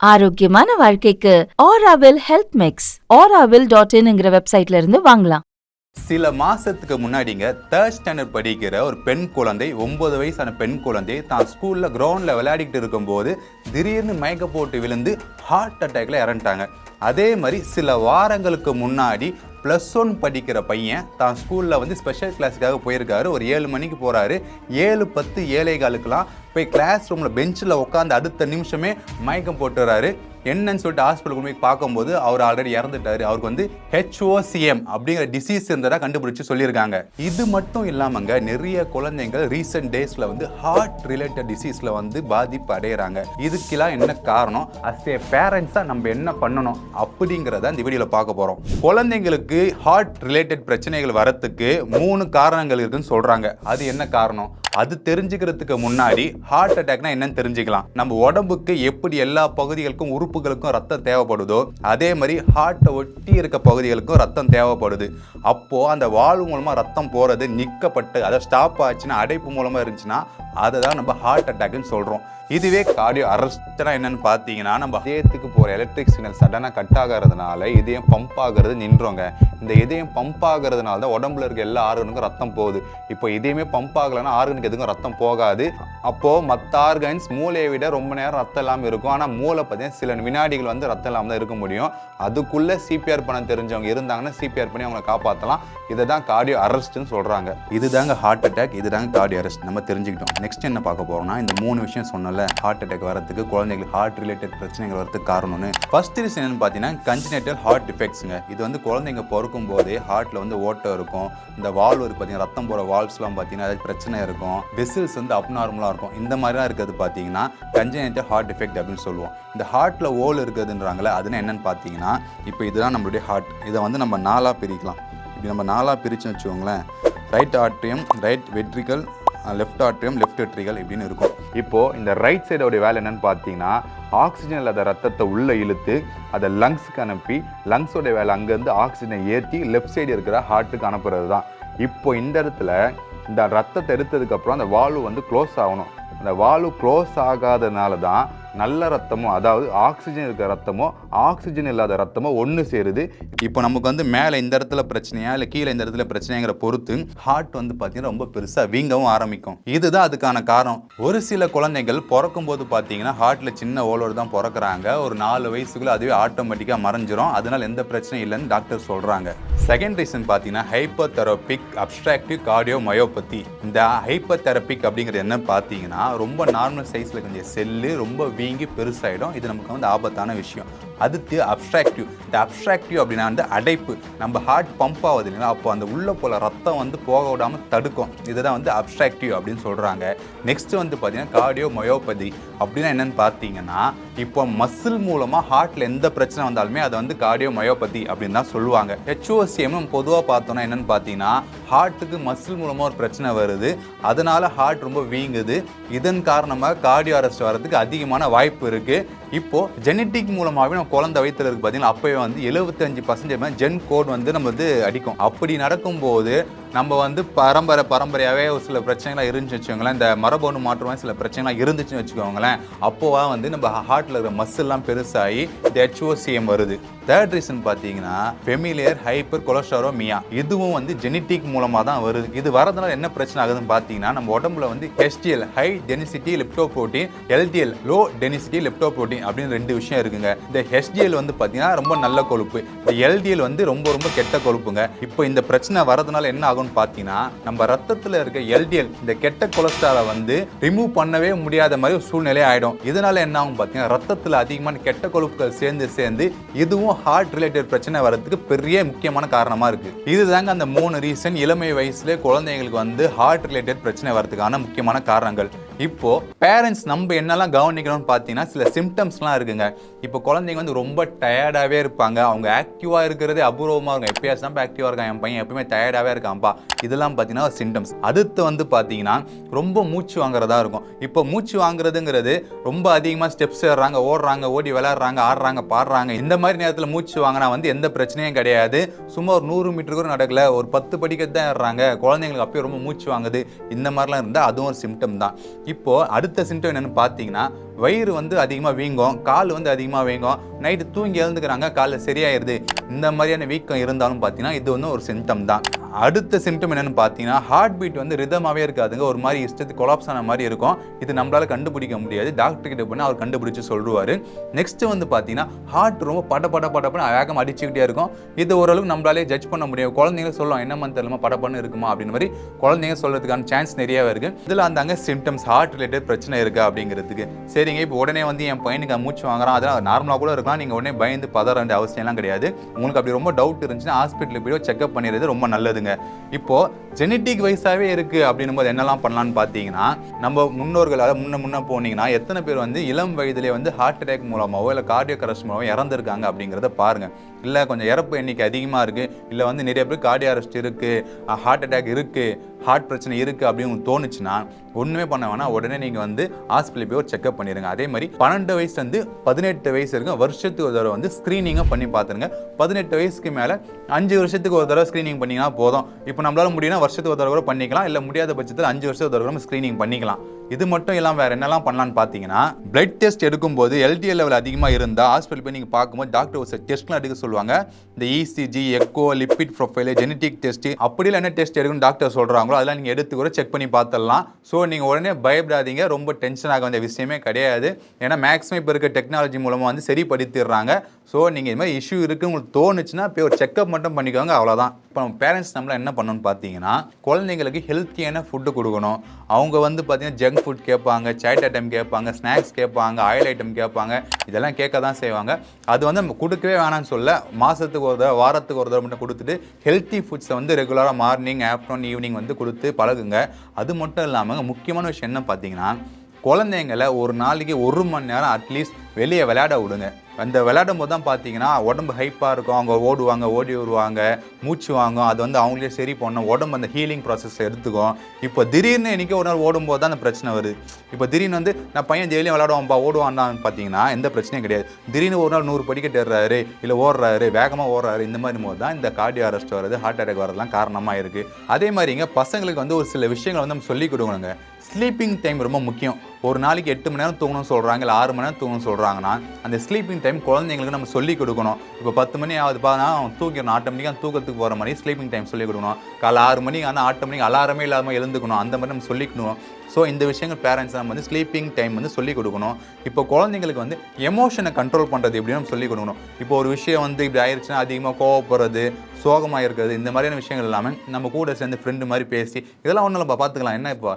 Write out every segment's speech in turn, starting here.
ஆரோக்கியமான வாழ்க்கைக்கு Aaravil health mix auraville.in வெப்சைட்ல இருந்து வாங்கலாம். சில மாசத்துக்கு முன்னாடிங்க 3rd ஸ்டாண்டர்ட் படிக்கிற ஒரு பெண் குழந்தை 9 வயசான பெண் குழந்தை தான் ஸ்கூல்ல கிரவுண்ட்ல விளையாடிட்டு இருக்கும்போது திடீர்னு மயக்க போட்டு விழுந்து ஹார்ட் அட்டாக்ல இறந்துட்டாங்க. அதே மாதிரி சில வாரங்களுக்கு முன்னாடி +1 படிக்கிற பையன் தான் ஸ்கூலில் வந்து ஸ்பெஷல் கிளாஸுக்காக போயிருக்காரு. ஒரு 7 மணிக்கு போகிறாரு. 7:10 7:15 போய் கிளாஸ் ரூமில் பெஞ்சில் உட்காந்து அடுத்த நிமிஷமே மயக்கம் போட்டுறாரு. என்னன்னு சொல்லிட்டு ஹாஸ்பிட்டலுக்கு போய் பார்க்கும்போது அவர் ஆல்ரெடி இறந்துட்டாரு. அவருக்கு வந்து HOCM அப்படிங்கிற டிசீஸ் இருந்ததா கண்டுபிடிச்சு சொல்லியிருக்காங்க. இது மட்டும் இல்லாமங்க நிறைய குழந்தைங்கள் ரீசெண்ட் டேஸ்ல வந்து ஹார்ட் ரிலேட்டட் டிசீஸ்ல வந்து பாதிப்பு அடைகிறாங்க. இதுக்கெல்லாம் என்ன காரணம், அஸ் ஏ பேரண்ட்ஸா நம்ம என்ன பண்ணணும் அப்படிங்கிறத இந்த வீடியோல பார்க்க போறோம். குழந்தைங்களுக்கு ஹார்ட் ரிலேட்டட் பிரச்சனைகள் வரத்துக்கு 3 காரணங்கள் இருக்குன்னு சொல்றாங்க. அது என்ன காரணம், அது தெரிஞ்சுக்கிறதுக்கு முன்னாடி ஹார்ட் அட்டாக்னா என்னன்னு தெரிஞ்சுக்கலாம். நம்ம உடம்புக்கு எப்படி எல்லா பகுதிகளுக்கும் உறுப்புகளுக்கும் ரத்தம் தேவைப்படுதோ அதே மாதிரி ஹார்ட்டை ஒட்டி இருக்க பகுதிகளுக்கும் ரத்தம் தேவைப்படுது. அப்போ அந்த வால்வு மூலமா ரத்தம் போறது நிற்கப்பட்டு அதை ஸ்டாப் ஆச்சுன்னா, அடைப்பு மூலமா இருந்துச்சுன்னா அதை தான் நம்ம ஹார்ட் அட்டாக்னு சொல்றோம். இதுவே கார்டியோ அரெஸ்ட்னா என்னன்னு பார்த்தீங்கன்னா, நம்ம இதயத்துக்கு போகிற எலக்ட்ரிக் சிக்னல் சடனாக கட் ஆகிறதுனால இதயம் பம்ப் ஆகிறது நின்றோங்க. இந்த இதயம் பம்ப் ஆகிறதுனால தான் உடம்புல இருக்க எல்லா ஆர்கனுக்கும் ரத்தம் போகுது. இப்போ இதயமே பம்ப் ஆகலைன்னா ஆர்கனுக்கு எதுக்கும் ரத்தம் போகாது. அப்போது மற்ற ஆர்கன்ஸ் மூளையை விட ரொம்ப நேரம் ரத்தம் இல்லாமல் இருக்கும். ஆனால் மூளை பார்த்தீங்கன்னா சில வினாடிகள் வந்து ரத்தம் இல்லாமல் தான் இருக்க முடியும். அதுக்குள்ளே CPR பண்ண தெரிஞ்சவங்க இருந்தாங்கன்னா CPR பண்ணி அவங்களை காப்பாற்றலாம். இதை தான் கார்டியோ அரெஸ்ட்னு சொல்கிறாங்க. இதுதாங்க ஹார்ட் அட்டாக், இதுதாங்க கார்டியோ அரெஸ்ட். நம்ம தெரிஞ்சுக்கிட்டோம். நெக்ஸ்ட் என்ன பார்க்க போகிறோம்னா, இந்த 3 விஷயம் சொன்னல ஹார்ட் அட்டாக் வரதுக்கு, குழந்தைங்களுக்கு ஹார்ட் ரிலேட்டட் பிரச்சனைகள் வரதுக்கு காரணம்னு. ஃபர்ஸ்ட் ரீசன் என்னன்னு பார்த்தீங்கன்னா கன்ஜெனிட்டல் ஹார்ட் டிஃபெக்ட்ஸுங்க. இது வந்து குழந்தைங்க பிறக்கும் போதே ஹார்ட்டில் வந்து ஓட்டம் இருக்கும். இந்த வால்வு இருக்கு பார்த்தீங்கன்னா, ரத்தம் போகிற வால்வ்ஸ்லாம் பார்த்தீங்கன்னா அது பிரச்சனை இருக்கும். வெசில்ஸ் வந்து அப்நார்மலாக இருக்கும். இந்த மாதிரிலாம் இருக்கிறது பார்த்தீங்கன்னா கன்ஜெனிட்டல் ஹார்ட் டிஃபெக்ட் அப்படின்னு சொல்லுவோம். இந்த ஹார்ட்டில் ஓல் இருக்குதுன்றாங்களே அதுன்னு என்னன்னு பார்த்தீங்கன்னா, இப்போ இதுதான் நம்மளுடைய ஹார்ட். இதை வந்து நம்ம 4ஆக பிரிக்கலாம். இப்படி நம்ம 4ஆக பிரிச்சுன்னு வச்சுக்கோங்களேன். Right atrium, right ventricle, left atrium, left ventricle இப்படின்னு இருக்கும். இப்போது இந்த ரைட் சைடோடைய வேலை என்னென்னு பார்த்தீங்கன்னா, ஆக்சிஜன் இல்லாத ரத்தத்தை உள்ளே இழுத்து அதை லங்ஸுக்கு அனுப்பி, லங்ஸோடைய வேலை அங்கேருந்து ஆக்சிஜனை ஏற்றி லெஃப்ட் சைடு இருக்கிற ஹார்ட்டுக்கு அனுப்புறது தான். இப்போ இந்த இடத்துல இந்த ரத்தத்தை எடுத்ததுக்கப்புறம் அந்த வால்வு வந்து க்ளோஸ் ஆகணும். அந்த வால்வு க்ளோஸ் ஆகாதனால தான் நல்ல ரத்தமோ, அதாவது ஆக்சிஜன் இருக்கிற ரத்தமோ ஆக்சிஜன் இல்லாத ரத்தமோ ஒன்று சேருது. இப்போ நமக்கு வந்து மேலே இந்த இடத்துல பிரச்சனையா இல்லை கீழே இந்த இடத்துல பிரச்சனைங்கிற பொறுத்து ஹார்ட் வந்து பார்த்தீங்கன்னா ரொம்ப பெருசாக வீங்கவும் ஆரம்பிக்கும். இதுதான் அதுக்கான காரணம். ஒரு சில குழந்தைகள் பிறக்கும் போது பார்த்தீங்கன்னா ஹார்ட்டில் சின்ன ஓலோடு தான் பிறக்கிறாங்க. ஒரு 4 வயசுக்குள்ள அதுவே ஆட்டோமேட்டிக்காக மறைஞ்சிரும். அதனால எந்த பிரச்சனையும் இல்லைன்னு டாக்டர் சொல்கிறாங்க. செகண்ட் ரீசன் பார்த்தீங்கன்னா ஹைப்போதெரபிக் அப்ஸ்ட்ராக்டிவ் கார்டியோமயோபதி. இந்த ஹைப்போதெரபிக் அப்படிங்கிறது என்ன பார்த்தீங்கன்னா, ரொம்ப நார்மல் சைஸில் கொஞ்சம் செல்லு ரொம்ப வீங்கி பெருசாகிடும். இது நமக்கு வந்து ஆபத்தான விஷயம். அடுத்து அப்ஸ்ட்ராக்டிவ். இந்த அப்ஸ்ட்ராக்டிவ் அப்படின்னா வந்து அடைப்பு. நம்ம ஹார்ட் பம்ப் ஆகுது இல்லைங்களா, அப்போ அந்த உள்ள போல ரத்தம் வந்து போக விடாமல் தடுக்கும். இதுதான் வந்து அப்ஸ்ட்ராக்டிவ் அப்படின்னு சொல்கிறாங்க. நெக்ஸ்ட் வந்து பார்த்தீங்கன்னா கார்டியோ மயோபதி. அப்படின்னா என்னன்னு பார்த்தீங்கன்னா, இப்போ மசில் மூலமாக ஹார்ட்டில் எந்த பிரச்சனை வந்தாலுமே அதை வந்து கார்டியோ மயோபதி அப்படின்னு தான் சொல்லுவாங்க. HOCM பொதுவாக பார்த்தோன்னா என்னன்னு பார்த்தீங்கன்னா, ஹார்ட்டுக்கு மசில் மூலமாக ஒரு பிரச்சனை வருது, அதனால ஹார்ட் ரொம்ப வீங்குது. இதன் காரணமாக கார்டியோ அரெஸ்ட் வரதுக்கு அதிகமான வாய்ப்பு இருக்குது. இப்போ ஜெனட்டிக் மூலமாகவே நம்ம குழந்தை வயிற்றுல இருக்கு பார்த்தீங்கன்னா, அப்போவே வந்து 75% ஜென் கோட் வந்து நம்ம வந்து அடிக்கும். அப்படி நடக்கும்போது நம்ம வந்து பரம்பரையாகவே ஒரு சில பிரச்சனைகளாக இருந்துச்சு வச்சுக்கோங்களேன், இந்த மரபணு மாற்றமாக சில பிரச்சனைகளாக இருந்துச்சுன்னு வச்சுக்கோங்களேன், அப்போவா வந்து நம்ம ஹார்ட்டில் இருக்கிற மசில்லாம் பெருசாகி இந்த HOCM வருது. தேர்ட் ரீசன் பார்த்தீங்கன்னா ஃபெமிலியர் ஹைப்பர் கொலஸ்டரோமியா. இதுவும் வந்து ஜெனட்டிக் மூலமாக தான் வருது. இது வரதுனால என்ன பிரச்சனை ஆகுதுன்னு பார்த்தீங்கன்னா, நம்ம உடம்புல வந்து HDL high density lipoprotein, LDL low density lipoprotein அப்படின்னு 2 விஷயம் இருக்குங்க. இந்த HDL வந்து பார்த்தீங்கன்னா ரொம்ப நல்ல கொழுப்பு, இந்த LDL வந்து ரொம்ப ரொம்ப கெட்ட கொழுப்புங்க. இப்போ இந்த பிரச்சனை வரதுனால என்ன ஆகும்னு பார்த்தீங்கன்னா, நம்ம ரத்தத்தில் இருக்க LDL இந்த கெட்ட கொலஸ்ட்ராலை வந்து ரிமூவ் பண்ணவே முடியாத மாதிரி ஒரு சூழ்நிலை ஆகிடும். இதனால என்ன ஆகும் பார்த்தீங்கன்னா, ரத்தத்தில் அதிகமான கெட்ட கொழுப்புகள் சேர்ந்து இதுவும் ஹார்ட் ரிலேட்டட் பிரச்சனை வரதுக்கு பெரிய முக்கியமான காரணமாக இருக்குது. இதுதாங்க அந்த 3 ரீசன் இளமை வயசுல குழந்தைங்களுக்கு வந்து ஹார்ட் ரிலேட்டட் பிரச்சனை வரதுக்கான முக்கியமான காரணங்கள். இப்போ பேரண்ட்ஸ் நம்ம என்னெல்லாம் கவனிக்கணும்னு பார்த்தீங்கன்னா, சில சிம்டம்ஸ்லாம் இருக்குங்க. இப்போ குழந்தைங்க வந்து ரொம்ப டயர்டாகவே இருப்பாங்க. அவங்க ஆக்டிவாக இருக்கிறதே அபூர்வமாக இருக்கும். எப்பயாச்சும் தான் ஆக்டிவாக இருக்கான், என் பையன் எப்பவுமே டயர்டாகவே இருக்கான்ப்பா, இதெல்லாம் பார்த்தீங்கன்னா சிம்டம்ஸ். அடுத்து வந்து பார்த்தீங்கன்னா ரொம்ப மூச்சு வாங்குறதா இருக்கும். இப்போ மூச்சு வாங்குறதுங்கிறது ரொம்ப அதிகமாக ஸ்டெப்ஸ் ஏறுறாங்க, ஓடுறாங்க, ஓடி விளையாடுறாங்க, ஆடுறாங்க, பாடுறாங்க. இந்த மாதிரி நேரத்தில் மூச்சு வாங்கினா வந்து எந்த பிரச்சனையும் கிடையாது. சும்மா ஒரு 100 மீட்டர் கூட நடக்கல, ஒரு 10 படிக்கட்டு தான் ஏறுறாங்க, குழந்தைங்களுக்கு அப்பயே ரொம்ப மூச்சு வாங்குது, இந்த மாதிரிலாம் இருந்தால் அதுவும் ஒரு சிம்டம் தான். இப்போது அடுத்த சிம்டம் என்னென்னு பார்த்தீங்கன்னா வயிறு வந்து அதிகமாக வீங்கும், கால் வந்து அதிகமாக வீங்கும், நைட்டு தூங்கி எழுந்துக்கிறாங்க, காலைல சரியாயிருது. இந்த மாதிரியான வீக்கம் இருந்தாலும் பார்த்தீங்கன்னா இது வந்து ஒரு சிம்டம் தான். அடுத்த சிம்டம் என்னென்னு பார்த்தீங்கன்னா ஹார்ட் பீட் வந்து ரிதமாகவே இருக்காதுங்க, ஒரு மாதிரி இஷ்டத்துக்கு கொலாப்ஸ் ஆன மாதிரி இருக்கும். இது நம்மளால் கண்டுபிடிக்க முடியாது, டாக்டர் கிட்ட போனால் அவர் கண்டுபிடிச்சு சொல்லுவார். நெக்ஸ்ட்டு வந்து பார்த்தீங்கன்னா ஹார்ட் ரொம்ப படப்பட வேகம் அடிச்சுக்கிட்டே இருக்கும். இது ஓரளவுக்கு நம்மளாலே ஜட்ஜ் பண்ண முடியும். குழந்தைங்க சொல்லுவோம் என்னம்மா தெரியலமா படப்படன்னு இருக்குமா அப்படின்னு மாதிரி குழந்தைங்க சொல்கிறதுக்கான சான்ஸ் நிறையாவே இருக்குது. இதில் அந்தாங்க சிம்டம்ஸ் ஹார்ட் ரிலேட்டட் பிரச்சனை இருக்கா அப்படிங்கிறதுக்கு. சரிங்க, இப்போ உடனே வந்து என் பையனுக்கு மூச்சு வாங்குறான், அதெல்லாம் நார்மலாக கூட இருக்கலாம், நீங்கள் உடனே பயந்து பதற வேண்டிய அவசியம்லாம் கிடையாது. உங்களுக்கு அப்படி ரொம்ப டவுட் இருந்துச்சுன்னா ஹாஸ்பிட்டலுக்கு போய் செக்அப் பண்ணிடுறது ரொம்ப நல்லதுங்க. இப்போது ஜெனட்டிக் வைஸாகவே இருக்குது அப்படின்னும் போது என்னெல்லாம் பண்ணலான்னு பார்த்தீங்கன்னா நம்ம முன்னோர்கள் அதாவது முன்ன போனீங்கன்னா எத்தனை பேர் வந்து இளம் வயதிலே வந்து ஹார்ட் அட்டாக் மூலமாகவோ இல்லை கார்டியோ அரெஸ்ட் மூலமாக இறந்துருக்காங்க அப்படிங்கிறத பாருங்கள். இல்லை கொஞ்சம் இறப்பு எண்ணிக்கை அதிகமாக இருக்குது, இல்லை வந்து நிறைய பேர் கார்டியோ அரெஸ்ட் இருக்குது, ஹார்ட் அட்டாக் இருக்குது, ஹார்ட் பிரச்சனை இருக்குது அப்படின்னு உங்களுக்கு தோணுச்சுன்னா ஒன்றுமே பண்ண வேணாம், உடனே நீங்கள் வந்து ஹாஸ்பிட்டல் போய் ஒரு செக்அப் பண்ணிடுங்க. அதே மாதிரி 12 வயசுலேருந்து 18 வயசு இருக்கும் வருஷத்துக்கு ஒரு தடவை வந்து ஸ்க்ரீனிங்காக பண்ணி பார்த்துருங்க. 18 வயசுக்கு மேலே 5 வருஷத்துக்கு ஒரு தடவை ஸ்க்ரீனிங் பண்ணிங்கன்னா போதும். இப்போ நம்மளால முடியும்னா வருஷத்துக்கு ஒரு தடவை கூட பண்ணிக்கலாம், இல்லை முடியாத பட்சத்தில் 5 வருஷத்துக்கு ஒரு தடவை ஸ்க்ரீனிங் பண்ணிக்கலாம். இது மட்டும் இல்லாமல் வேறு என்னெல்லாம் பண்ணலான்னு பார்த்தீங்கன்னா பிளட் டெஸ்ட் எடுக்கும்போது எல்டிஎல் லெவல் அதிகமாக இருந்தால் ஹாஸ்பிட்டல் போய் நீங்கள் பார்க்கும்போது டாக்டர் ஒரு டெஸ்ட்லாம் எடுக்க சொல்லுவாங்க. இந்த ECG, echo, lipid profile, genetic test, அப்படிலாம் என்ன டெஸ்ட் எடுக்கணும்னு டாக்டர் சொல்கிறாங்களோ அதெல்லாம் நீங்கள் எடுத்து கூட செக் பண்ணி பார்த்துடலாம். ஸோ நீங்கள் உடனே பயப்படாதீங்க, ரொம்ப டென்ஷன் ஆக வேண்டிய விஷயமே கிடையாது. ஏன்னா மேக்ஸிமம் இப்போ இருக்க டெக்னாலஜி மூலமாக வந்து சரிப்படுத்திடுறாங்க. ஸோ நீங்கள் இது மாதிரி இஷ்யூ இருக்குது உங்களுக்கு தோணுச்சுன்னா போய் ஒரு செக்அப் மட்டும் பண்ணிக்கோங்க, அவ்வளோதான். இப்போ நம்ம பேரண்ட்ஸ் நம்மள என்ன பண்ணணும்னு பார்த்தீங்கன்னா குழந்தைங்களுக்கு ஹெல்த்தியான ஃபுட்டு கொடுக்கணும். அவங்க வந்து பார்த்தீங்கன்னா ஜங்க் ஃபுட் கேட்பாங்க, சாட் ஐட்டம் கேட்பாங்க, ஸ்நாக்ஸ் கேட்பாங்க, ஆயில் ஐட்டம் கேட்பாங்க, இதெல்லாம் கேட்க தான் செய்வாங்க. அது வந்து நம்ம கொடுக்கவே வேணாம்னு சொல்ல, மாதத்துக்கு ஒரு தடவை வாரத்துக்கு ஒரு தடவை மட்டும் கொடுத்துட்டு ஹெல்த்தி ஃபுட்ஸை வந்து ரெகுலராக மார்னிங், ஆஃப்டர்நூன், ஈவினிங் வந்து கொடுத்து பழகுங்க. அது மட்டும் இல்லாமல் முக்கியமான விஷயம் என்ன பார்த்தீங்கன்னா குழந்தைங்களை ஒரு நாளைக்கு 1 மணி நேரம் அட்லீஸ்ட் வெளியே விளையாட விடுங்க. அந்த விளையாடும் போது தான் பார்த்தீங்கன்னா உடம்பு ஹைப்பாக இருக்கும், அவங்க ஓடுவாங்க, ஓடி வருவாங்க, மூச்சு வாங்கும், அது வந்து அவங்களே சரி பண்ணணும், உடம்பு அந்த ஹீலிங் ப்ராசஸ் எடுத்துக்கும். இப்போ திடீர்னு இன்றைக்கி ஒரு நாள் ஓடும்போது தான் அந்த பிரச்சனை வருது. இப்போ திடீர்னு வந்து நான் பையன் டெய்லியும் விளையாடுவான்ப்பா ஓடுவான்னு பார்த்தீங்கன்னா எந்த பிரச்சனையும் கிடையாது. திடீர்னு ஒரு நாள் 100 படிக்கட்டு ஏறுறாரு, இல்லை ஓடுறாரு, வேகமாக ஓடுறாரு, இந்த மாதிரி போது தான் இந்த கார்டியோ அரெஸ்ட் வருது, ஹார்ட் அட்டாக் வரதுலாம் காரணமாக இருக்குது. அதே மாதிரிங்க பசங்களுக்கு வந்து ஒரு சில விஷயங்கள் வந்து நம்ம சொல்லிக் கொடுக்கணுங்க. ஸ்லீப்பிங் டைம் ரொம்ப முக்கியம். ஒரு நாளைக்கு 8 மணி நேரம் தூங்கணும்னு சொல்கிறாங்க, இல்லை 6 மணி நேரம் தூங்கணும்னு சொல்கிறாங்கன்னா அந்த ஸ்லீப்பிங் டைம் குழந்தைங்களுக்கு நம்ம சொல்லிக் கொடுக்கணும். இப்போ 10 மணி ஆகுது பார்த்தா அவன் தூக்கிடணும், ஆட்டோமேட்டிக்காக தூக்கத்துக்கு போகிற மாதிரி ஸ்லீப்பிங் டைம் சொல்லிக் கொடுக்கணும். காலை 6 மணிக்கு ஆனால் ஆட்டோமேட்டிக் அலாரமே இல்லாமல் எழுந்துக்கணும், அந்த மாதிரி நம்ம சொல்லிக்கணும். ஸோ இந்த விஷயங்கள் பேரண்ட்ஸ் நம்ம வந்து ஸ்லீப்பிங் டைம் வந்து சொல்லிக் கொடுக்கணும். இப்போ குழந்தைங்களுக்கு வந்து எமோஷனை கண்ட்ரோல் பண்ணுறது எப்படின்னு நம்ம சொல்லிக் கொடுக்கணும். இப்போ ஒரு விஷயம் வந்து இப்படி ஆயிடுச்சுன்னா அதிகமாக கோவப்படுறது, சோகமாக இருக்கிறது, இந்த மாதிரியான விஷயங்கள் இல்லாமல் நம்ம கூட சேர்ந்து ஃப்ரெண்டு மாதிரி பேசி இதெல்லாம் ஒன்றும் இல்லை பார்த்துக்கலாம், என்ன இப்போ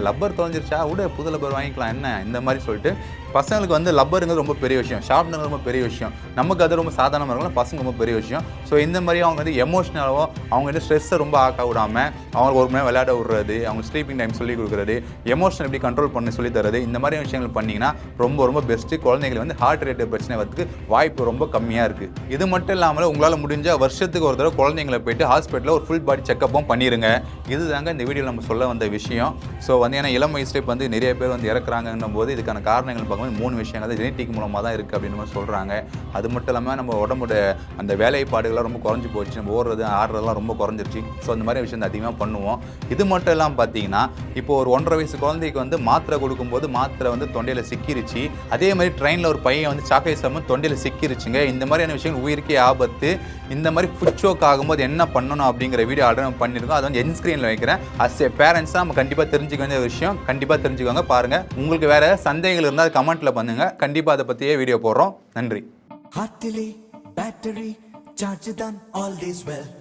லப்பர் தொலைஞ்சிருச்சா விட புது லப்பர் வாங்கிக்கலாம் என்ன, இந்த மாதிரி சொல்லிட்டு பசங்களுக்கு வந்து லப்பருங்கிறது ரொம்ப பெரிய விஷயம், ஷார்ப்னு ரொம்ப பெரிய விஷயம், நமக்கு அது ரொம்ப சாதாரணமாக இருக்கலாம், பசங்க ரொம்ப பெரிய விஷயம். ஸோ இந்த மாதிரி அவங்க வந்து எமோஷ்னலாவோ அவங்க வந்து ஸ்ட்ரெஸ்ஸை ரொம்ப ஆக்க விடாமல் அவங்களுக்கு ஒரு மணி விளையாட விடுறது, அவங்க ஸ்லீப்பிங் டைம் சொல்லிக் கொடுக்குறது, எமோஷன் எப்படி கண்ட்ரோல் பண்ணி சொல்லி தரது, இந்த மாதிரி விஷயங்கள் பண்ணிங்கன்னா ரொம்ப ரொம்ப பெஸ்ட்டு. குழந்தைகள் வந்து ஹார்ட் ரிலேட்டட் பிரச்சனை வரதுக்கு வாய்ப்பு ரொம்ப கம்மியாக இருக்குது. இது மட்டும் இல்லாமல் உங்களால் முடிஞ்ச வருஷத்துக்கு ஒரு தடவை குழந்தைங்களை போயிட்டு ஹாஸ்பிட்டலில் ஒரு ஃபுல் பாடி செக்கப்பும் பண்ணிடுங்க. இது தாங்க இந்த வீடியோவில் நம்ம சொல்ல வந்த விஷயம். ஸோ வந்து ஏன்னா இளம் வயசுலேயே வந்து நிறைய பேர் வந்து இறக்குறாங்கன்னும் போது இதுக்கான காரணங்கள் பார்க்கும்போது 3 விஷயங்கள் தான் ஜெனட்டிக் மூலமாக தான் இருக்குது அப்படின்னு மாதிரி சொல்கிறாங்க. அது மட்டும் இல்லாமல் நம்ம உடம்போட அந்த வேலைப்பாடுகள்லாம் ரொம்ப குறைஞ்சி போச்சு, நம்ம ஓடுறது ஆடுறதுலாம் ரொம்ப குறைஞ்சிருச்சு. ஸோ அந்த மாதிரி விஷயம் அதிகமாக பண்ணுவோம். இது மட்டும் இல்லாமல் பார்த்தீங்கன்னா இப்போ ஒரு 1.5 வயசு குழந்தைக்கு வந்து மாத்திரை கொடுக்கும்போது மாத்திரை வந்து தொண்டையில் சிக்கிருச்சு. அதே மாதிரி ட்ரெயினில் ஒரு பையன் வந்து சாக்லேட் சாப்பிட்டு தொண்டையில் சிக்கிருச்சுங்க. இந்த மாதிரியான விஷயங்கள் உயிருக்கே ஆபத்து. இந்த மாதிரி ஃபுட் ஷோக் ஆகும்போது என்ன பண்ணணும் அப்படிங்கிற வீடியோ ஆர்டர் நம்ம பண்ணியிருக்கோம். அது வந்து என் ஸ்க்ரீனில் வைக்கிறேன். அஸ் ஏ பேரண்ட்ஸாக நம்ம கண்டிப்பாக தெரிஞ்சுக்க வேண்டிய விஷயம், கண்டிப்பாக தெரிஞ்சுக்கோங்க. பாருங்கள், உங்களுக்கு வேறு சந்தேகங்கள் இருந்தால் கமெண்ட்டில் பண்ணுங்கள், கண்டிப்பாக அதை பற்றியே வீடியோ போடுறோம். நன்றி.